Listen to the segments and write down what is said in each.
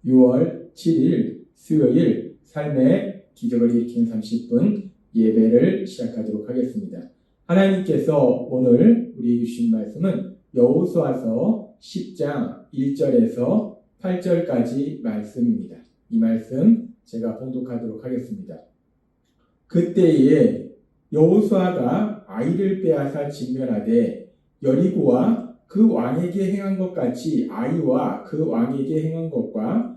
6월 7일 수요일 삶의 기적을 일으키는 30분 예배를 시작하도록 하겠습니다. 하나님께서 오늘 우리에게 주신 말씀은 여호수아서 10장 1절에서 8절까지 말씀입니다. 이 말씀 제가 봉독하도록 하겠습니다. 그때에 여호수아가 아이를 빼앗아 진멸하되 여리고와 그 왕에게 행한 것 같이 아이와 그 왕에게 행한 것과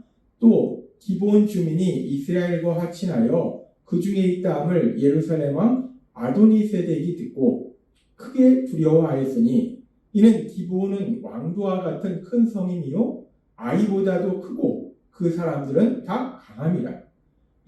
또 기브온 주민이 이스라엘과 화친하여 그 중에 있다함을 예루살렘 왕 아도니세덱이 듣고 크게 두려워하였으니 이는 기브온은 왕도와 같은 큰 성임이요 아이보다도 크고 그 사람들은 다 강함이라.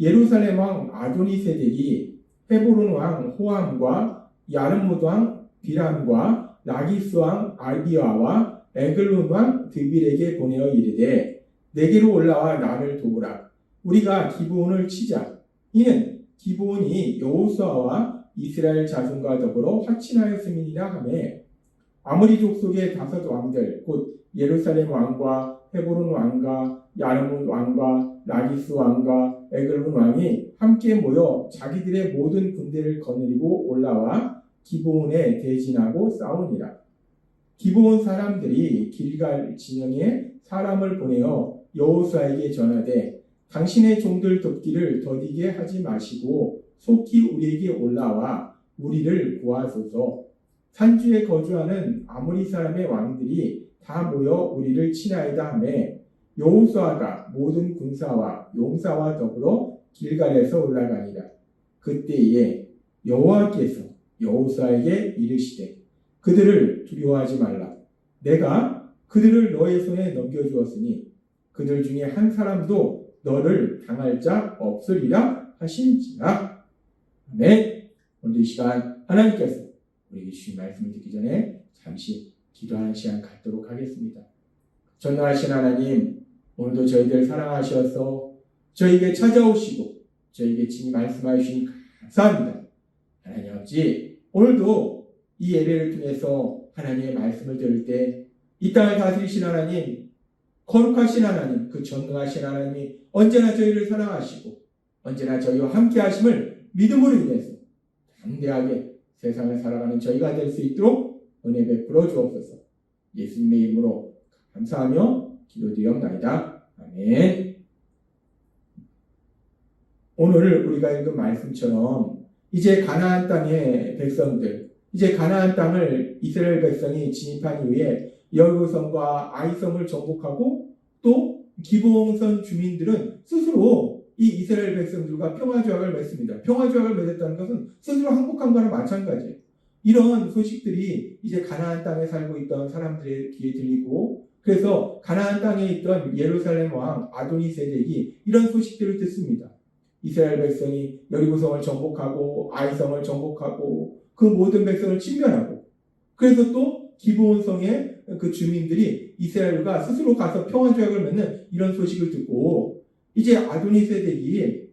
예루살렘 왕 아도니세덱이 헤브론 왕 호암과 야르뭇 왕 비람과 라기스 왕 알비아와 에글론 왕 드빌에게 보내어 이르되 내게로 올라와 나를 도우라. 우리가 기브온을 치자. 이는 기브온이 여호수아와 이스라엘 자손과 더불어 화친하였음이니라 하매 아모리 족속의 5 왕들 곧 예루살렘 왕과 헤브론 왕과 야르뭇 왕과 라기스 왕과 에글론 왕이 함께 모여 자기들의 모든 군대를 거느리고 올라와 기브온에 대진하고 싸우니라. 기브온 사람들이 길갈 진영에 사람을 보내어 여호수아에게 전하되 당신의 종들 돕기를 더디게 하지 마시고 속히 우리에게 올라와 우리를 구하소서. 산주에 거주하는 아모리 사람의 왕들이 다 모여 우리를 치나이다 하매 여호수아가 모든 군사와 용사와 더불어 길갈에서 올라가니라. 그때에 여호와께서 여호수아에게 이르시되 그들을 두려워하지 말라. 내가 그들을 너의 손에 넘겨주었으니 그들 중에 한 사람도 너를 당할 자 없으리라 하신지라. 아멘. 오늘 이 시간 하나님께서 우리에게 주신 말씀을 듣기 전에 잠시 기도하는 시간 갖도록 하겠습니다. 전능하신 하나님, 오늘도 저희들 사랑하셔서 저희에게 찾아오시고 저희에게 친히 말씀하여 주시니 감사합니다. 하나님 아버지, 오늘도 이 예배를 통해서 하나님의 말씀을 들을 때 이 땅을 다스리신 하나님, 거룩하신 하나님, 그 전능하신 하나님이 언제나 저희를 사랑하시고 언제나 저희와 함께 하심을 믿음으로 인해서 담대하게 세상을 살아가는 저희가 될 수 있도록 은혜 베풀어 주옵소서. 예수님의 이름으로 감사하며 기도드리옵나이다. 아멘. 오늘 우리가 읽은 말씀처럼 이제 가나안 땅의 백성들, 이제 가나안 땅을 이스라엘 백성이 진입한 이후에 여리고성과 아이성을 정복하고 또 기브온성 주민들은 스스로 이 이스라엘 백성들과 평화조약을 맺습니다. 평화조약을 맺었다는 것은 스스로 항복한 거랑 마찬가지예요. 이런 소식들이 이제 가나안 땅에 살고 있던 사람들의 귀에 들리고 그래서 가나안 땅에 있던 예루살렘 왕 아도니세덱이 이런 소식들을 듣습니다. 이스라엘 백성이 여리고성을 정복하고 아이성을 정복하고 그 모든 백성을 침멸하고 그래서 또 기브온성의 그 주민들이 이스라엘과 스스로 가서 평화조약을 맺는 이런 소식을 듣고 이제 아도니세덱이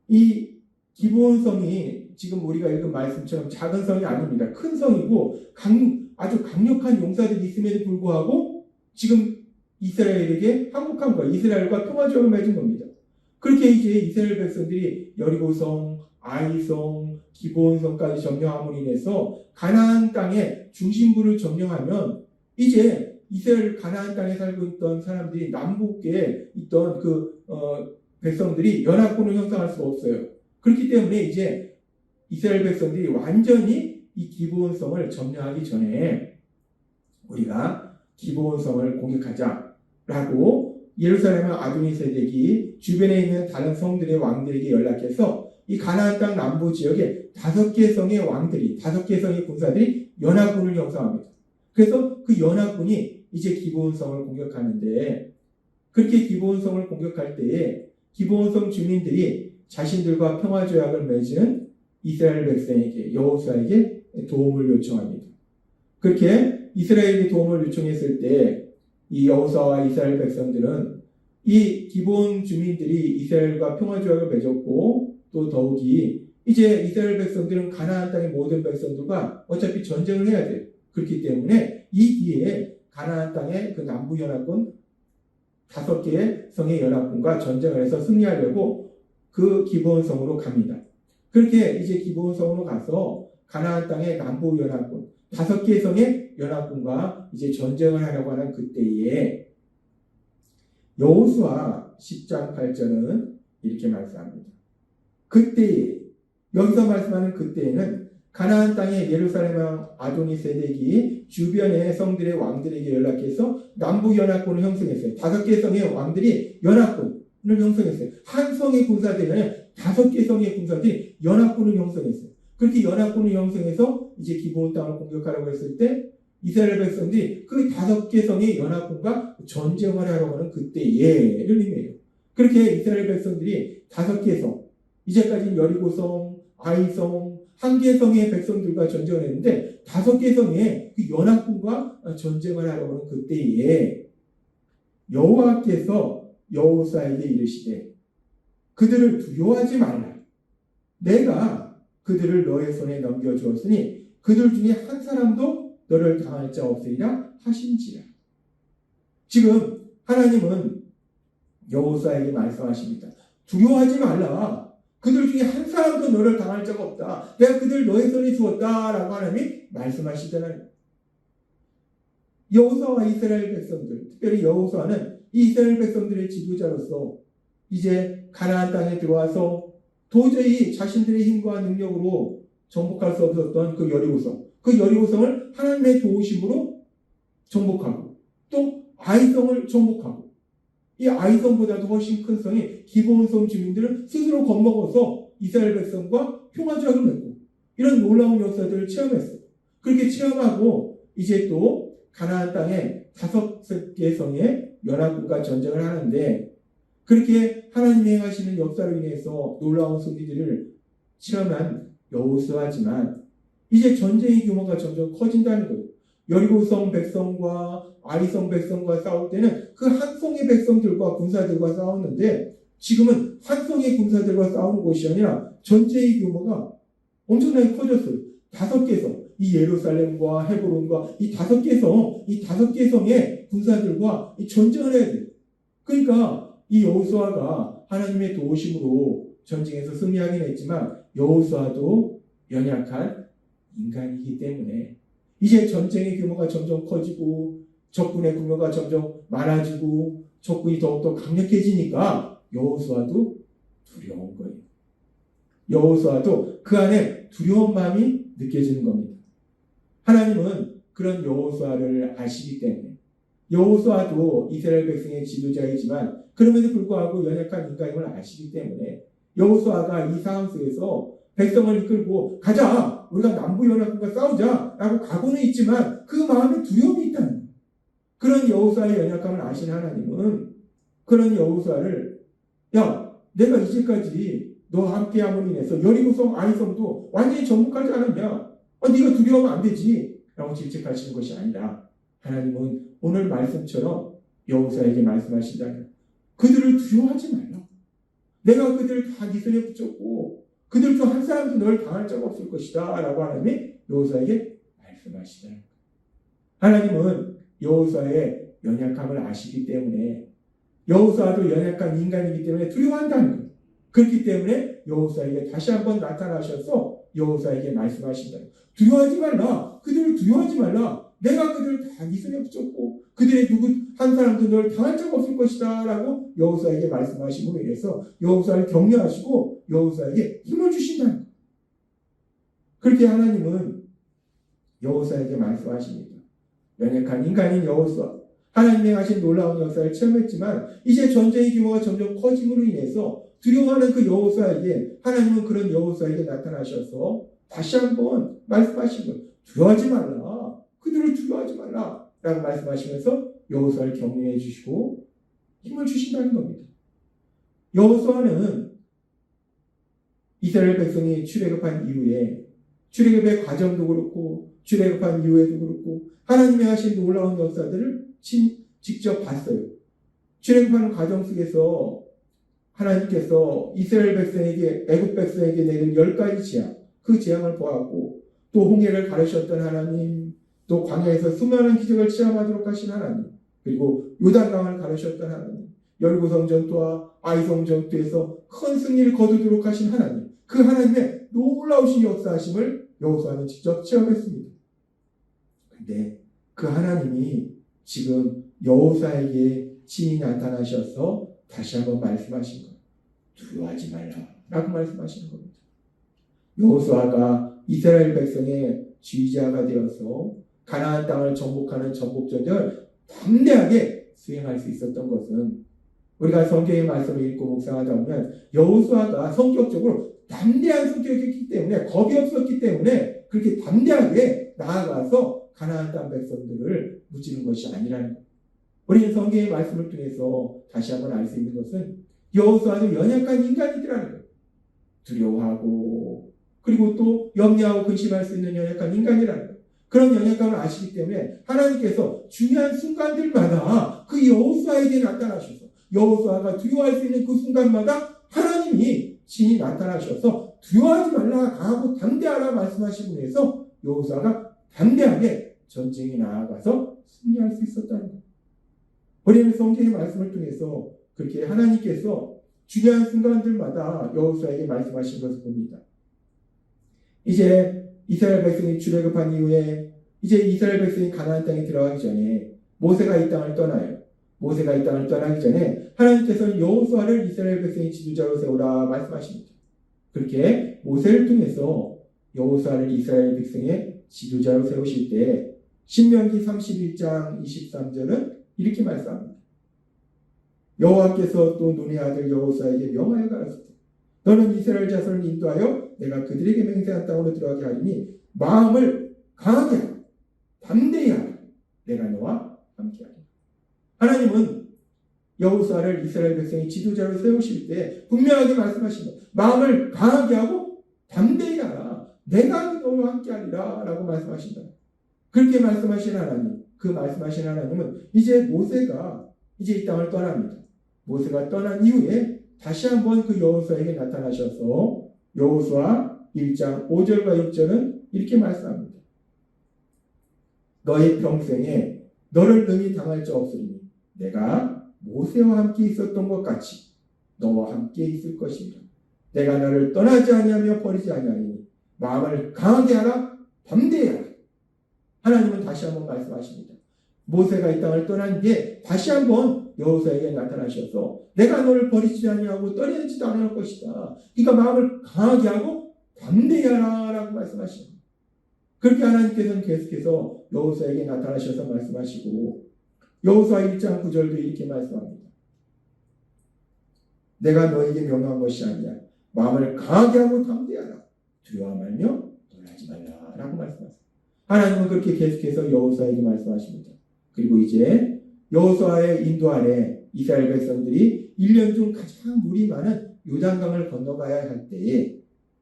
이 기브온성이 지금 우리가 읽은 말씀처럼 작은 성이 아닙니다. 큰 성이고 아주 강력한 용사들이 있음에도 불구하고 지금 이스라엘에게 항복한 거예요. 이스라엘과 평화조약을 맺은 겁니다. 그렇게 이제 이스라엘 백성들이 여리고성, 아이성, 기브온성까지 점령함으로 인해서 가나안 땅의 중심부를 점령하면 이제 이스라엘 가나안 땅에 살고 있던 사람들이 남북에 있던 백성들이 연합군을 형성할 수가 없어요. 그렇기 때문에 이제 이스라엘 백성들이 완전히 이 기브온성을 점령하기 전에 우리가 기브온성을 공격하자라고 예루살렘의 아도니세덱이 주변에 있는 다른 성들의 왕들에게 연락해서 이 가나안 땅 남부 지역에 5개 성의 왕들이 5개 성의 군사들이 연합군을 형성합니다. 그래서 그 연합군이 이제 기브온성을 공격하는데 그렇게 기브온성을 공격할 때에 기브온성 주민들이 자신들과 평화조약을 맺은 이스라엘 백성에게 여호수아에게 도움을 요청합니다. 그렇게 이스라엘이 도움을 요청했을 때 이 여호수아와 이스라엘 백성들은 이 기브온 주민들이 이스라엘과 평화조약을 맺었고 또 더욱이 이제 이스라엘 백성들은 가나안 땅의 모든 백성들과 어차피 전쟁을 해야 돼요. 그렇기 때문에 이 기회에 가나안 땅의 그 남부 연합군 5개의 성의 연합군과 전쟁을 해서 승리하려고 그 기브온성으로 갑니다. 그렇게 이제 기브온성으로 가서 가나안 땅의 남부 연합군 5개의 성의 연합군과 이제 전쟁을 하려고 하는 그때에 여호수아 10장 8절은 이렇게 말씀합니다. 그때에, 여기서 말씀하는 그때에는 가나안 땅의 예루살렘 왕 아도니세덱이 주변의 성들의 왕들에게 연락해서 남부 연합군을 형성했어요. 5개 성의 왕들이 연합군을 형성했어요. 한 성의 군사들이 아니라 5개 성의 군사들이 연합군을 형성했어요. 그렇게 연합군을 형성해서 이제 기브온 땅을 공격하려고 했을 때 이스라엘 백성들이 그 5개 성의 연합군과 전쟁을 하려고 하는 그때에를 의미해요. 그렇게 이스라엘 백성들이 5개 성, 이제까지는 여리고성, 아이성, 1개 성의 백성들과 전쟁을 했는데 5개 성의 그 연합군과 전쟁을 하려고 하는 그때에 여호와께서 여호수아에게 이르시되 그들을 두려워하지 말라. 내가 그들을 너의 손에 넘겨주었으니 그들 중에 한 사람도 너를 당할 자 없으리라 하신지라. 지금 하나님은 여호수아에게 말씀하십니다. 두려워하지 말라. 그들 중에 한 사람도 너를 당할 자가 없다. 내가 그들 너의 손에 주었다라고 하나님이 말씀하시잖아요. 여호수아와 이스라엘 백성들, 특별히 여호수아는 이 이스라엘 백성들의 지도자로서 이제 가나안 땅에 들어와서 도저히 자신들의 힘과 능력으로 정복할 수 없었던 그 여리고성, 그 여리고성을 하나님의 도우심으로 정복하고 또 아이성을 정복하고 이 아이성보다도 훨씬 큰 성이 기브온성 주민들을 스스로 겁먹어서 이스라엘 백성과 평화조약을 맺고 이런 놀라운 역사들을 체험했어요. 그렇게 체험하고 이제 또 가나안 땅에 5개 성의 연합군과 전쟁을 하는데 그렇게 하나님이 행하시는 역사로 인해서 놀라운 승리들을 체험한 여호수아지만 이제 전쟁의 규모가 점점 커진다는 거예요. 여리고성 백성과 아이성 백성과 싸울 때는 그 한 성의 백성들과 군사들과 싸웠는데 지금은 한 성의 군사들과 싸우는 것이 아니라 전쟁의 규모가 엄청나게 커졌어요. 5개 성, 이 예루살렘과 헤브론과 이 5개 성, 이 5개 성의 군사들과 이 전쟁을 해야 돼요. 그러니까 이 여호수아가 하나님의 도우심으로 전쟁에서 승리하긴 했지만 여호수아도 연약한 인간이기 때문에 이제 전쟁의 규모가 점점 커지고 적군의 규모가 점점 많아지고 적군이 더욱더 강력해지니까 여호수아도 두려운 거예요. 여호수아도 그 안에 두려운 마음이 느껴지는 겁니다. 하나님은 그런 여호수아를 아시기 때문에 여호수아도 이스라엘 백성의 지도자이지만 그럼에도 불구하고 연약한 인간임을 아시기 때문에 여호수아가 이 상황 속에서 백성을 이끌고 가자 우리가 남부연합군과 싸우자 라고 각오는 있지만 그 마음에 두려움이 있다는 거예요. 그런 여호수아의 연약함을 아신 하나님은 그런 여호수아를 야 내가 이제까지 너와 함께함으로 인해서 여리고성 아이성도 완전히 정복하지 않았냐 네가 두려워하면 안 되지 라고 질책하시는 것이 아니라 하나님은 오늘 말씀처럼 여호수아에게 말씀하신다면 그들을 두려워하지 말라. 내가 그들을 다 네 손에 붙였고 그들 중 한 사람도 너를 당할 자가 없을 것이다 라고 하나님이 여호수아에게 말씀하시다. 하나님은 여호수아의 연약함을 아시기 때문에 여호수아도 연약한 인간이기 때문에 두려워한다는 거예요. 그렇기 때문에 여호수아에게 다시 한번 나타나셔서 여호수아에게 말씀하신다. 두려워하지 말라. 그들을 두려워하지 말라. 내가 그들을 다 네 손에 붙였고 그들의 누구 한 사람도 너를 당할 자가 없을 것이다 라고 여호수아에게 말씀하심으로 인해서 여호수아를 격려하시고 여호수아에게 힘을 주신다는 거예요. 그렇게 하나님은 여호수아에게 말씀하십니다. 연약한 인간인 여호수아 하나님이 하신 놀라운 역사를 체험했지만 이제 전쟁의 규모가 점점 커짐으로 인해서 두려워하는 그 여호수아에게 하나님은 그런 여호수아에게 나타나셔서 다시 한번 말씀하신 거예요. 두려워하지 말라. 그들을 두려워하지 말라 라고 말씀하시면서 여호수아를 격려해 주시고 힘을 주신다는 겁니다. 여호수아는 이스라엘 백성이 출애굽한 이후에 출애굽의 과정도 그렇고 출애굽한 이후에도 그렇고 하나님이 하신 놀라운 역사들을 직접 봤어요. 출애굽하는 과정 속에서 하나님께서 이스라엘 백성에게 애굽 백성에게 내린 10가지 재앙 그 재앙을 보았고 또 홍해를 가르셨던 하나님 또 광야에서 수많은 기적을 체험하도록 하신 하나님 그리고 요단강을 가르셨던 하나님, 열고성 전투와 아이성 전투에서 큰 승리를 거두도록 하신 하나님, 그 하나님의 놀라우신 역사하심을 여호수아는 직접 체험했습니다. 근데 그 하나님이 지금 여호수아에게 친히 나타나셔서 다시 한번 말씀하신 것, 두려워하지 말라 라고 말씀하시는 겁니다. 여호수아가 이스라엘 백성의 지휘자가 되어서 가나안 땅을 정복하는 정복전쟁을 담대하게 수행할 수 있었던 것은, 우리가 성경의 말씀을 읽고 묵상하다 보면 여호수아가 성격적으로 담대한 성격이었기 때문에, 겁이 없었기 때문에 그렇게 담대하게 나아가서 가나안 땅 백성들을 무찌른 것이 아니라는 것. 우리는 성경의 말씀을 통해서 다시 한번 알 수 있는 것은 여호수아도 연약한 인간이더라는 거예요. 두려워하고 그리고 또 염려하고 근심할 수 있는 연약한 인간이라는 거예요. 그런 연약함을 아시기 때문에 하나님께서 중요한 순간들마다 그 여호수아에게 나타나셔서, 여호수아가 두려워할 수 있는 그 순간마다 하나님이 친히 나타나셔서 두려워하지 말라, 강하고 담대하라 말씀하시고 해서 여호수아가 담대하게 전쟁에 나아가서 승리할 수 있었다는 거예요. 우리는 성경의 말씀을 통해서 그렇게 하나님께서 중요한 순간들마다 여호수아에게 말씀하신 것을 봅니다. 이제 이스라엘 백성이 출애굽한 이후에 이제 이스라엘 백성이 가나안 땅에 들어가기 전에 모세가 이 땅을 떠나요. 모세가 이 땅을 떠나기 전에 하나님께서는 여호수아를 이스라엘 백성의 지도자로 세우라 말씀하십니다. 그렇게 모세를 통해서 여호수아를 이스라엘 백성의 지도자로 세우실 때 신명기 31장 23절은 이렇게 말씀합니다. 여호와께서 또 눈의 아들 여호수아에게 명하여 가라사대 너는 이스라엘 자손을 인도하여 내가 그들에게 맹세한 땅으로 들어가게 하리니 마음을 강하게 하라, 담대히 하라, 내가 너와 함께하리라. 하나님은 여호수아를 이스라엘 백성의 지도자로 세우실 때 분명하게 말씀하십니다. 마음을 강하게 하고 담대히 하라, 내가 너와 함께하리라 라고 말씀하신다. 그렇게 말씀하신 하나님, 그 말씀하신 하나님은 이제 모세가 이제 이 땅을 떠납니다. 모세가 떠난 이후에 다시 한번 그 여호수아에게 나타나셔서 여호수아 1장 5절과 6절은 이렇게 말씀합니다. 너의 평생에 너를 능히 당할 자 없으니 내가 모세와 함께 있었던 것 같이 너와 함께 있을 것이니라. 내가 너를 떠나지 아니하며 버리지 아니하니 마음을 강하게 하라, 담대히 하라. 하나님은 다시 한번 말씀하십니다. 모세가 이 땅을 떠난 뒤에 다시 한번 여호수아에게 나타나셔서 내가 너를 버리지 아니하고 떠내지도 않을 것이다. 그러니까 마음을 강하게 하고 담대히 하라 라고 말씀하십니다. 그렇게 하나님께서는 계속해서 여호수아에게 나타나셔서 말씀하시고 여호수아 1장 9절도 이렇게 말씀합니다. 내가 너에게 명한 것이 아니야. 마음을 강하게 하고 담대하라. 두려워 말며 놀라지 말라 라고 말씀하십니다. 하나님은 그렇게 계속해서 여호수아에게 말씀하십니다. 그리고 이제 여호수아의 인도 아래 이스라엘 백성들이 1년 중 가장 물이 많은 요단강을 건너가야 할 때에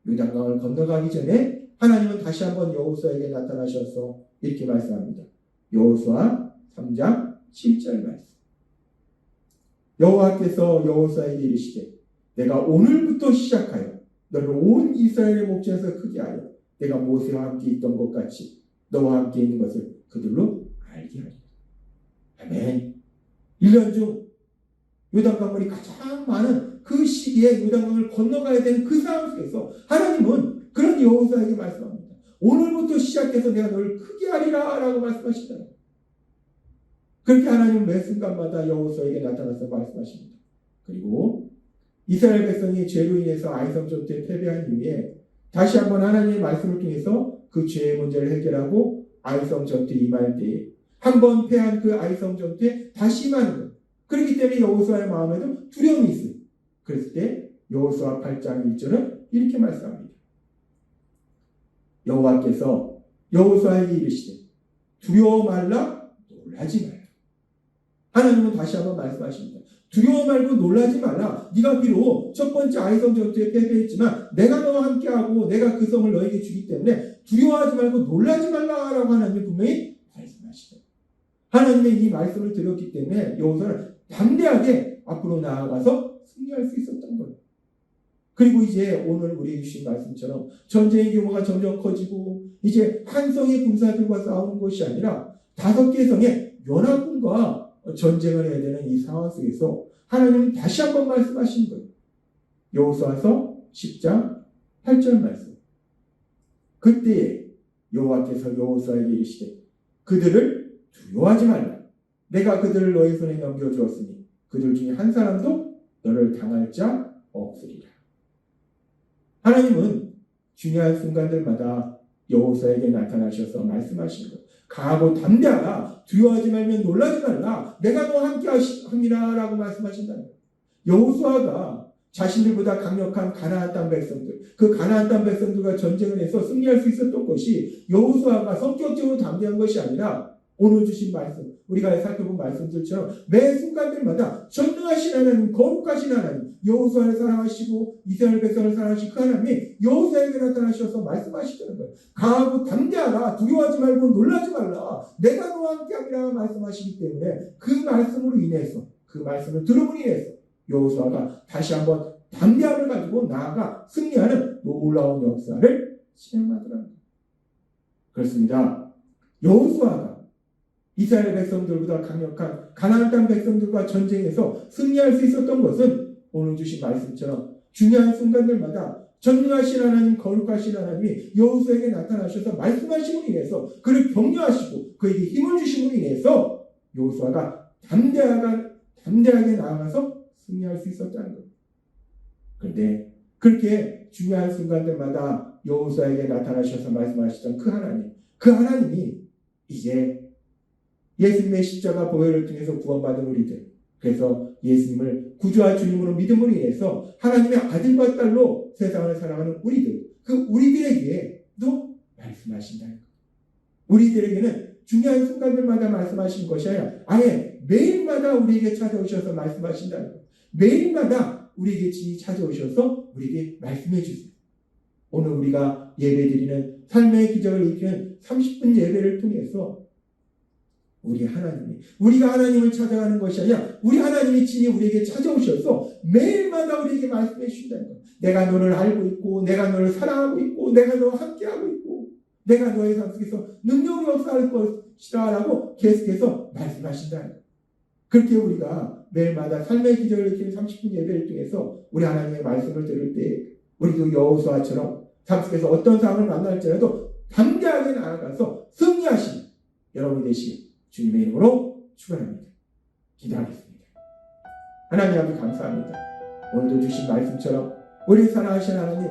요단강을 건너가기 전에 하나님은 다시 한번 여호수아에게 나타나셔서 이렇게 말씀합니다. 여호수아 3장 7절 말씀. 여호와께서 여호수아에게 이르시되 내가 오늘부터 시작하여 너를 온 이스라엘의 목전에서 크게 하여 내가 모세와 함께 있던 것 같이 너와 함께 있는 것을 그들로 알게 하리라. 아멘. 1년 중 요단강물이 가장 많은 그 시기에 요단강을 건너가야 되는 그 상황 속에서 하나님은 그런 여호수아에게 말씀합니다. 오늘부터 시작해서 내가 너를 크게 하리라 라고 말씀하신다. 그렇게 하나님은 매 순간마다 여호수아에게 나타나서 말씀하십니다. 그리고 이스라엘 백성이 죄로 인해서 아이성 전투에 패배한 이후에 다시 한번 하나님의 말씀을 통해서 그 죄의 문제를 해결하고 아이성 전투에 임할 때에 한번 패한 그 아이성 전투에 다시 임하는 것. 그렇기 때문에 여호수아의 마음에도 두려움이 있어요. 그랬을 때 여호수아 8장 1절은 이렇게 말씀합니다. 여호와께서 여호수아에게 이르시되 두려워 말라, 놀라지 말라. 하나님은 다시 한번 말씀하십니다. 두려워 말고 놀라지 말라. 네가 비록 첫 번째 아이성 전투에 패배했지만 내가 너와 함께하고 내가 그 성을 너에게 주기 때문에 두려워하지 말고 놀라지 말라라고 하나님이 분명히 말씀하시죠. 하나님의 이 말씀을 들었기 때문에 여호수아는 담대하게 앞으로 나아가서 승리할 수 있었던 거예요. 그리고 이제 오늘 우리에게 주신 말씀처럼 전쟁의 규모가 점점 커지고 이제 한 성의 군사들과 싸우는 것이 아니라 5개 성의 연합군과 전쟁을 해야 되는 이 상황 속에서 하나님은 다시 한번 말씀하신 거예요. 여호수아서 10장 8절 말씀. 그때에 여호와께서 여호수아에게 이르시되 그들을 두려워하지 말라. 내가 그들을 너희 손에 넘겨주었으니 그들 중에 한 사람도 너를 당할 자 없으리라. 하나님은 중요한 순간들마다 여호수아에게 나타나셔서 말씀하신 것. 강하고 담대하라. 두려워하지 말면 놀라지 말라. 내가 너와 함께 함이라 라고 말씀하신다는 거예요. 여호수아가 자신들보다 강력한 가나안 땅 백성들, 그 가나안 땅 백성들과 전쟁을 해서 승리할 수 있었던 것이 여호수아가 성격적으로 담대한 것이 아니라 오늘 주신 말씀, 우리가 살펴본 말씀들처럼 매 순간들마다 전능하신 하나님, 거룩하신 하나님, 여호수아를 사랑하시고 이스라엘 백성을 사랑하시고 그 하나님이 여호수아에게 나타나셔서 말씀하시는 거예요. 강하고 담대하라. 두려워하지 말고 놀라지 말라. 내가 너와 함께하리라 말씀하시기 때문에 그 말씀으로 인해서, 그 말씀을 들음으로 인해서 여호수아가 다시 한번 담대함을 가지고 나아가 승리하는 놀라운 역사를 체험하더랍니다. 그렇습니다. 여호수아가 이스라엘 백성들보다 강력한 가나안 땅 백성들과 전쟁에서 승리할 수 있었던 것은 오늘 주신 말씀처럼 중요한 순간들마다 전능하신 하나님, 거룩하신 하나님이 여호수아에게 나타나셔서 말씀하심으로 인해서 그를 격려하시고 그에게 힘을 주심으로 인해서 여호수아가 담대하게 나아가서 승리할 수 있었다는 것. 그런데 그렇게 중요한 순간들마다 여호수아에게 나타나셔서 말씀하시던 그 하나님이 이제 예수님의 십자가 보혈을 통해서 구원받은 우리들, 그래서 예수님을 구주와 주님으로 믿음으로 인해서 하나님의 아들과 딸로 세상을 살아가는 우리들, 그 우리들에게도 말씀하신다는 것. 우리들에게는 중요한 순간들마다 말씀하신 것이 아니라 아예 매일마다 우리에게 찾아오셔서 말씀하신다는 것. 매일마다 우리에게 진히 찾아오셔서 우리에게 말씀해 주세요. 오늘 우리가 예배드리는 삶의 기적을 일으키는 30분 예배를 통해서 우리가 하나님을 찾아가는 것이 아니라 우리 하나님이 친히 우리에게 찾아오셔서 매일마다 우리에게 말씀해 주신다는 것. 내가 너를 알고 있고 내가 너를 사랑하고 있고 내가 너와 함께하고 있고 내가 너의 삶 속에서 능력이 역사할 것이다 라고 계속해서 말씀하신다는 것. 그렇게 우리가 매일마다 삶의 기적을 일으키는 30분 예배를 통해서 우리 하나님의 말씀을 들을 때 우리도 여호수아처럼 삶 속에서 어떤 상황을 만날지라도 담대하게 나아가서 승리하시는 여러분이 되시길 주님의 이름으로 축원합니다. 기도하겠습니다. 하나님 아버지 감사합니다. 오늘도 주신 말씀처럼 우리 사랑하신 하나님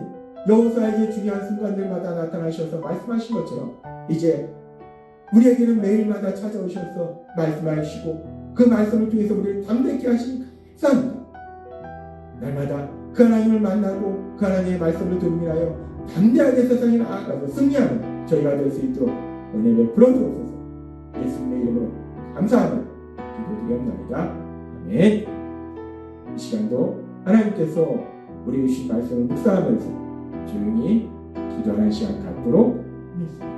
여호수아에게 중요한 순간들마다 나타나셔서 말씀하신 것처럼 이제 우리에게는 매일마다 찾아오셔서 말씀하시고 그 말씀을 통해서 우리를 담대케 하시니 감사합니다. 날마다 그 하나님을 만나고 그 하나님의 말씀을 들으며 담대하게 세상에 나아가서 승리하는 저희가 될 수 있도록 은혜 베풀어 주옵소서. 예수님의 이름으로 감사하며 기도드립니다. 아멘. 이 시간도 하나님께서 우리 주신 말씀을 묵상하면서 조용히 기도하는 시간 갖도록 하겠습니다.